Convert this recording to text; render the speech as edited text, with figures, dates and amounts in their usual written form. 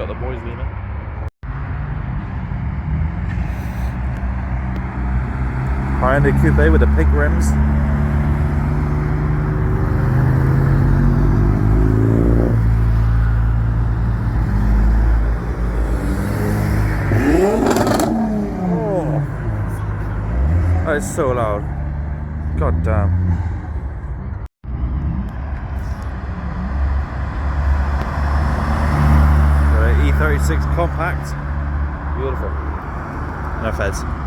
got the boys leaning. Hyundai Coupe with the pink rims. Oh, that is so loud. God damn. E36 compact. Beautiful. No feds.